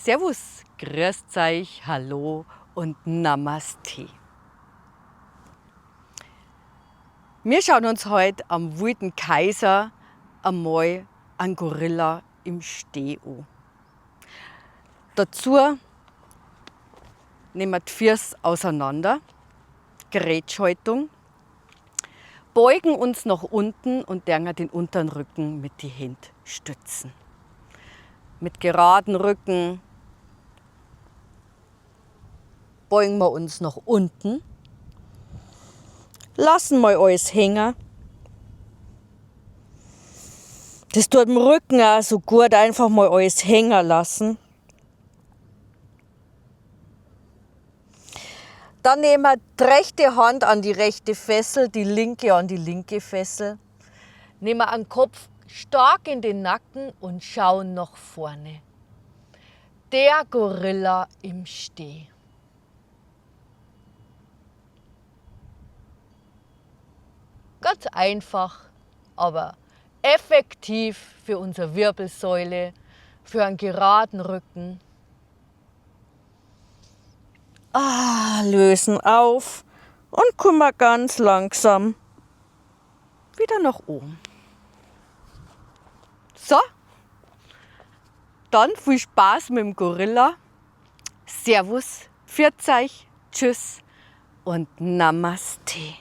Servus, grüßt euch, hallo und Namaste. Wir schauen uns heute am Wilden Kaiser einmal einen Gorilla im Steh an. Dazu nehmen wir die Füße auseinander, Gerätschaltung, beugen uns nach unten und dann den unteren Rücken mit den Händen stützen. Mit geraden Rücken beugen wir uns nach unten, lassen mal alles hängen. Das tut dem Rücken auch so gut, einfach mal alles hängen lassen. Dann nehmen wir die rechte Hand an die rechte Fessel, die linke an die linke Fessel. Nehmen wir den Kopf stark in den Nacken und schauen nach vorne. Der Gorilla im Steh. Ganz einfach, aber effektiv für unsere Wirbelsäule, für einen geraden Rücken. Lösen auf und kommen ganz langsam wieder nach oben. So, dann viel Spaß mit dem Gorilla. Servus, pfiat euch, tschüss und Namaste.